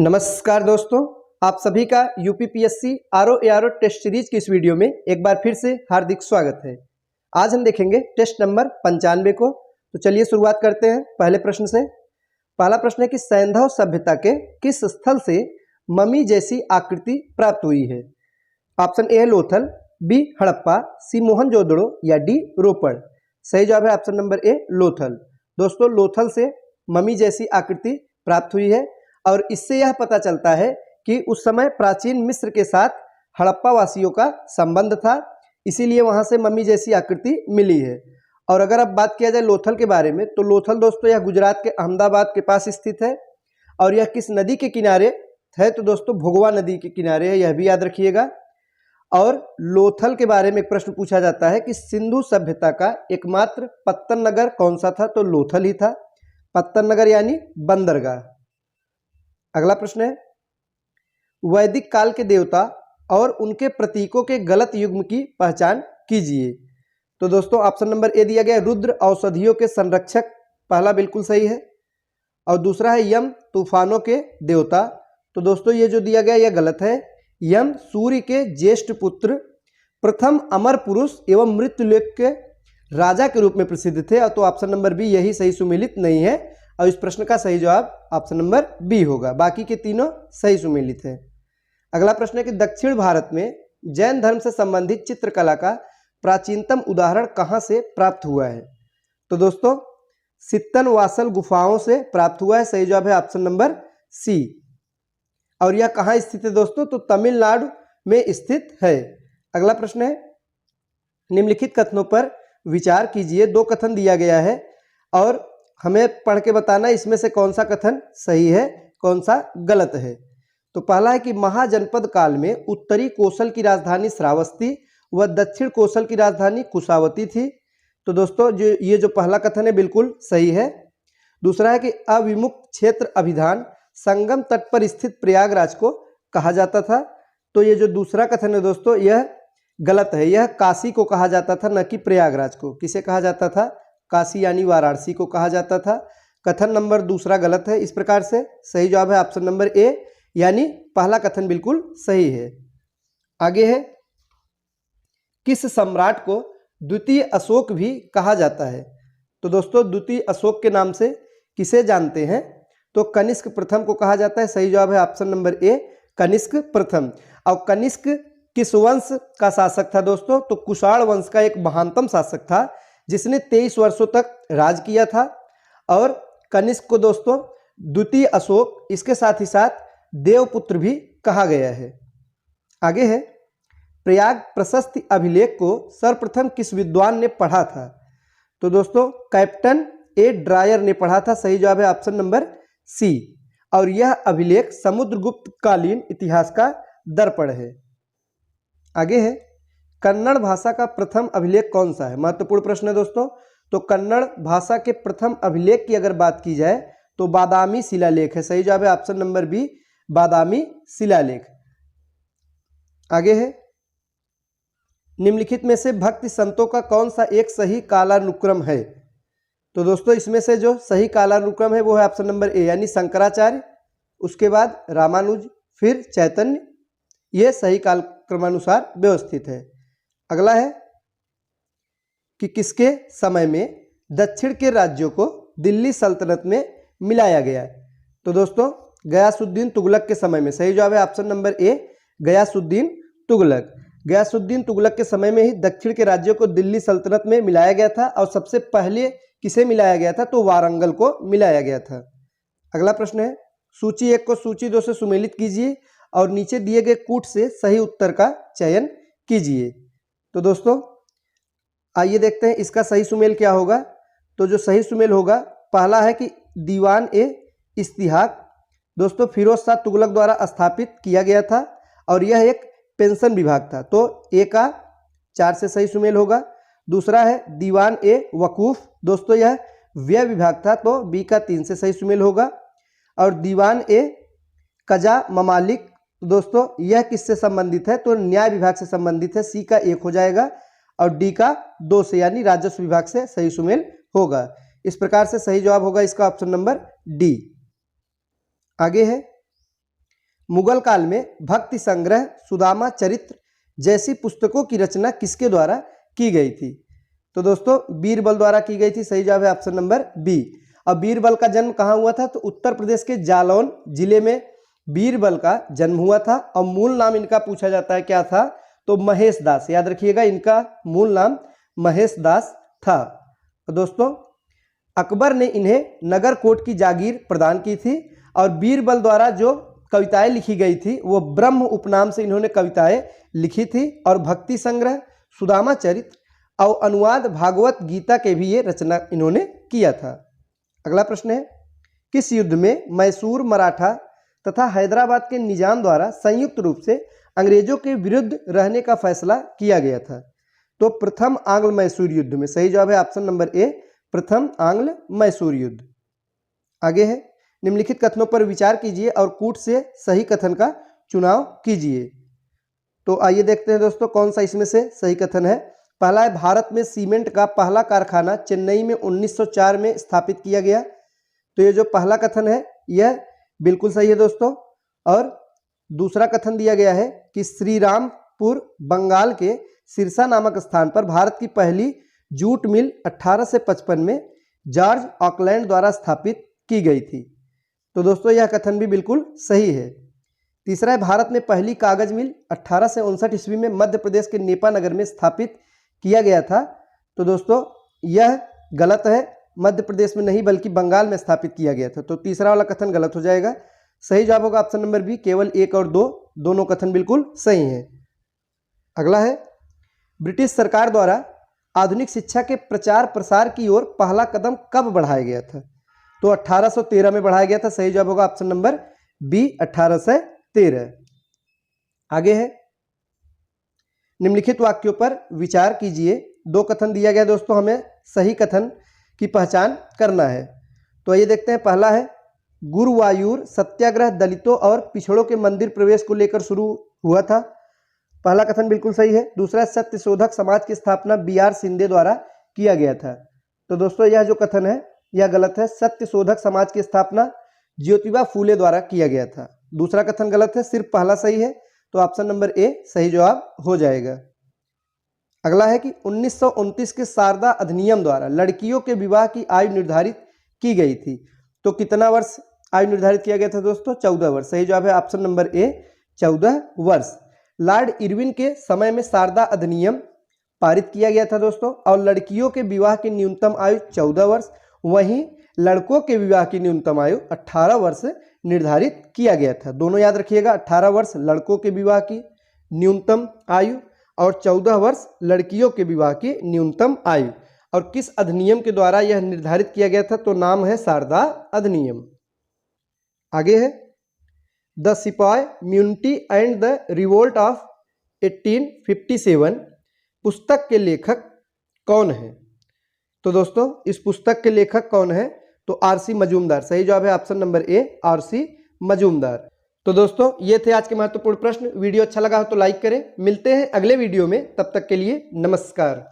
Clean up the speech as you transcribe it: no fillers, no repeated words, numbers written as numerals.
नमस्कार दोस्तों, आप सभी का UPPSC RO ARO test series की इस वीडियो में एक बार फिर से हार्दिक स्वागत है। आज हम देखेंगे टेस्ट नंबर 95 को। तो चलिए शुरुआत करते हैं पहले प्रश्न से। पहला प्रश्न है कि सैंधव सभ्यता के किस स्थल से मम्मी जैसी आकृति प्राप्त हुई है। ऑप्शन ए है लोथल, बी हड़प्पा, सी मोहनजोदड़ो या डी रोपड़। सही जवाब है ऑप्शन नंबर ए लोथल। दोस्तों, लोथल से मम्मी जैसी आकृति प्राप्त हुई है और इससे यह पता चलता है कि उस समय प्राचीन मिस्र के साथ हड़प्पा वासियों का संबंध था, इसीलिए वहां से मम्मी जैसी आकृति मिली है। और अगर अब बात किया जाए लोथल के बारे में, तो लोथल दोस्तों यह गुजरात के अहमदाबाद के पास स्थित है और यह किस नदी के किनारे है, तो दोस्तों भोगवा नदी के किनारे है, यह भी याद रखिएगा। और लोथल के बारे में एक प्रश्न पूछा जाता है कि सिंधु सभ्यता का एकमात्र पत्तन नगर कौन सा था, तो लोथल ही था। पत्तन नगर यानी बंदरगाह। अगला प्रश्न है वैदिक काल के देवता और उनके प्रतीकों के गलत युग्म की पहचान कीजिए। तो दोस्तों ऑप्शन नंबर ए दिया गया रुद्र औषधियों के संरक्षक, पहला बिल्कुल सही है। और दूसरा है यम तूफानों के देवता, तो दोस्तों ये जो दिया गया यह गलत है। यम सूर्य के ज्येष्ठ पुत्र, प्रथम अमर पुरुष एवं मृत्युलोक के राजा के रूप में प्रसिद्ध थे। तो ऑप्शन नंबर बी यही सही सुमेलित नहीं है और इस प्रश्न का सही जवाब ऑप्शन नंबर बी होगा, बाकी के तीनों सही सुमेलित है। अगला प्रश्न है कि दक्षिण भारत में जैन धर्म से संबंधित चित्रकला का प्राचीनतम उदाहरण कहां से प्राप्त हुआ है। तो दोस्तों सित्तन वासल गुफाओं से प्राप्त हुआ है। सही जवाब है ऑप्शन नंबर सी। और यह कहां स्थित है दोस्तों, तो तमिलनाडु में स्थित है। अगला प्रश्न है निम्नलिखित कथनों पर विचार कीजिए। दो कथन दिया गया है और हमें पढ़ के बताना इसमें से कौन सा कथन सही है कौन सा गलत है। तो पहला है कि महाजनपद काल में उत्तरी कौशल की राजधानी श्रावस्ती व दक्षिण कौशल की राजधानी कुशावती थी। तो दोस्तों ये जो पहला कथन है बिल्कुल सही है। दूसरा है कि अविमुक्त क्षेत्र अभिधान संगम तट पर स्थित प्रयागराज को कहा जाता था। तो ये जो दूसरा कथन है दोस्तों यह गलत है, यह काशी को कहा जाता था, न कि प्रयागराज को। किसे कहा जाता था, काशी यानी वाराणसी को कहा जाता था। कथन नंबर दूसरा गलत है। इस प्रकार से सही जवाब है ऑप्शन नंबर ए, यानी पहला कथन बिल्कुल सही है। आगे है किस सम्राट को द्वितीय अशोक भी कहा जाता है। तो दोस्तों द्वितीय अशोक के नाम से किसे जानते हैं, तो कनिष्क प्रथम को कहा जाता है। सही जवाब है ऑप्शन नंबर ए कनिष्क प्रथम। और कनिष्क किस वंश का शासक था दोस्तों, तो कुषाण वंश का एक महानतम शासक था जिसने 23 वर्षों तक राज किया था। और कनिष्क को दोस्तों द्वितीय अशोक, इसके साथ ही साथ देवपुत्र भी कहा गया है। आगे है प्रयाग प्रशस्ति अभिलेख को सर्वप्रथम किस विद्वान ने पढ़ा था। तो दोस्तों कैप्टन ए ड्रायर ने पढ़ा था। सही जवाब है ऑप्शन नंबर सी। और यह अभिलेख समुद्रगुप्त कालीन इतिहास का दर्पण है। आगे है कन्नड़ भाषा का प्रथम अभिलेख कौन सा है। महत्वपूर्ण प्रश्न है दोस्तों। तो कन्नड़ भाषा के प्रथम अभिलेख की अगर बात की जाए तो बादामी शिलालेख है। सही जवाब है ऑप्शन नंबर बी बादामी शिलालेख। आगे है निम्नलिखित में से भक्ति संतों का कौन सा एक सही कालानुक्रम है। तो दोस्तों इसमें से जो सही कालानुक्रम है वो है ऑप्शन नंबर ए, यानी शंकराचार्य, उसके बाद रामानुज, फिर चैतन्य। यह सही कालक्रमानुसार व्यवस्थित है। अगला है कि किसके समय में दक्षिण के राज्यों को दिल्ली सल्तनत में मिलाया गया। तो दोस्तों गयासुद्दीन तुगलक के समय में। सही जवाब है option number A Ghiyasuddin Tughlaq. Ghiyasuddin Tughlaq के समय में ही दक्षिण के राज्यों को दिल्ली सल्तनत में मिलाया गया था। और सबसे पहले किसे मिलाया गया था, तो वारंगल को मिलाया गया था। अगला प्रश्न है सूची 1 को सूची 2 से सुमेलित कीजिए और नीचे दिए गए कूट से सही उत्तर का चयन कीजिए। तो दोस्तों आइए देखते हैं इसका सही सुमेल क्या होगा। तो जो सही सुमेल होगा पहला है कि दीवान ए इस्तिहाक दोस्तों फिरोज शाह तुगलक द्वारा स्थापित किया गया था और यह एक पेंशन विभाग था। तो ए का 4 से सही सुमेल होगा। दूसरा है दीवान ए वकूफ दोस्तों, यह व्यय विभाग था, तो बी का 3 से सही सुमेल होगा। और दीवान ए कजा ममालिक दोस्तों यह किससे संबंधित है, तो न्याय विभाग से संबंधित है। सी का 1 हो जाएगा और डी का 2 से यानी राजस्व विभाग से सही सुमेल होगा। इस प्रकार से सही जवाब होगा इसका ऑप्शन नंबर डी। आगे है मुगल काल में भक्ति संग्रह, सुदामा चरित्र जैसी पुस्तकों की रचना किसके द्वारा की गई थी? तो दोस्तों बीरबल द्वारा की गई थी। सही जवाब है ऑप्शन नंबर बी। अब बीरबल का जन्म कहाँ हुआ था? तो उत्तर प्रदेश के जालौन जिले में बीरबल का जन्म हुआ था। और मूल नाम इनका पूछा जाता है क्या था? तो महेश दास। याद रखिएगा इनका मूल नाम महेश दास था। तो दोस्तों अकबर ने इन्हें नगर कोट की जागीर प्रदान की थी। और बीरबल द्वारा जो कविताएं लिखी गई थी वो ब्रह्म उपनाम से इन्होंने कविताएं लिखी थी। और भक्ति संग्रह, सुदामा चरित्र और अनुवाद भागवत गीता के भी ये रचना इन्होंने किया था। अगला प्रश्न है, किस युद्ध में मैसूर मराठा तथा हैदराबाद के निजाम द्वारा संयुक्त रूप से अंग्रेजों के विरुद्ध रहने का फैसला किया गया था? तो प्रथम आंग्ल मैसूर युद्ध में। सही जवाब है ऑप्शन नंबर ए, प्रथम आंग्ल मैसूर युद्ध। आगे है, निम्नलिखित कथनों पर विचार कीजिए और कूट से सही कथन का चुनाव कीजिए। तो आइए देखते हैं दोस्तों कौन सा इसमें से सही कथन है। पहला है, भारत में सीमेंट का पहला कारखाना चेन्नई में 1904 में स्थापित किया गया। तो ये जो पहला कथन है यह बिल्कुल सही है दोस्तों। और दूसरा कथन दिया गया है कि श्रीरामपुर बंगाल के सिरसा नामक स्थान पर भारत की पहली जूट मिल 1855 में जॉर्ज ऑकलैंड द्वारा स्थापित की गई थी। तो दोस्तों यह कथन भी बिल्कुल सही है। तीसरा है, भारत में पहली कागज मिल 1859 ईस्वी में मध्य प्रदेश के नेपा नगर में स्थापित किया गया था। तो दोस्तों यह गलत है, मध्य प्रदेश में नहीं बल्कि बंगाल में स्थापित किया गया था। तो तीसरा वाला कथन गलत हो जाएगा। सही जवाब होगा ऑप्शन नंबर बी, केवल 1 और 2 दोनों कथन बिल्कुल सही हैं। अगला है, ब्रिटिश सरकार द्वारा आधुनिक शिक्षा के प्रचार प्रसार की ओर पहला कदम कब बढ़ाया गया था? तो 1813 में बढ़ाया गया था। सही जवाब होगा ऑप्शन नंबर बी, 1813। आगे है, निम्नलिखित वाक्यों पर विचार कीजिए। 2 कथन दिया गया दोस्तों, हमें सही कथन की पहचान करना है। तो ये देखते हैं, पहला है, गुरुवायूर सत्याग्रह दलितों और पिछड़ों के मंदिर प्रवेश को लेकर शुरू हुआ था। पहला कथन बिल्कुल सही है। दूसरा, सत्यशोधक समाज की स्थापना BR शिंदे द्वारा किया गया था। तो दोस्तों यह जो कथन है यह गलत है। सत्यशोधक समाज की स्थापना ज्योतिबा फूले द्वारा किया गया था। दूसरा कथन गलत है, सिर्फ पहला सही है। तो ऑप्शन नंबर ए सही जवाब हो जाएगा। अगला है कि 1929 के शारदा अधिनियम द्वारा लड़कियों के विवाह की आयु निर्धारित की गई थी। तो कितना वर्ष आयु निर्धारित किया गया था दोस्तों? 14 वर्ष। सही जवाब है ऑप्शन नंबर ए, 14 वर्ष। लॉर्ड इरविन के समय में शारदा अधिनियम पारित किया गया था दोस्तों। और लड़कियों के विवाह की न्यूनतम आयु 14 वर्ष, वहीं लड़कों के विवाह की न्यूनतम आयु 18 वर्ष निर्धारित किया गया था। दोनों याद रखिएगा, 18 वर्ष लड़कों के विवाह की न्यूनतम आयु और 14 वर्ष लड़कियों के विवाह की न्यूनतम आयु। और किस अधिनियम के द्वारा यह निर्धारित किया गया था? तो नाम है शारदा अधिनियम। आगे है, द सिपाही म्यूनिटी एंड द रिवोल्ट ऑफ 1857 पुस्तक के लेखक कौन है? तो दोस्तों इस पुस्तक के लेखक कौन है? तो RC मजूमदार। सही जवाब है ऑप्शन नंबर ए, RC मजूमदार। तो दोस्तों ये थे आज के महत्वपूर्ण प्रश्न। वीडियो अच्छा लगा हो तो लाइक करें। मिलते हैं अगले वीडियो में, तब तक के लिए नमस्कार।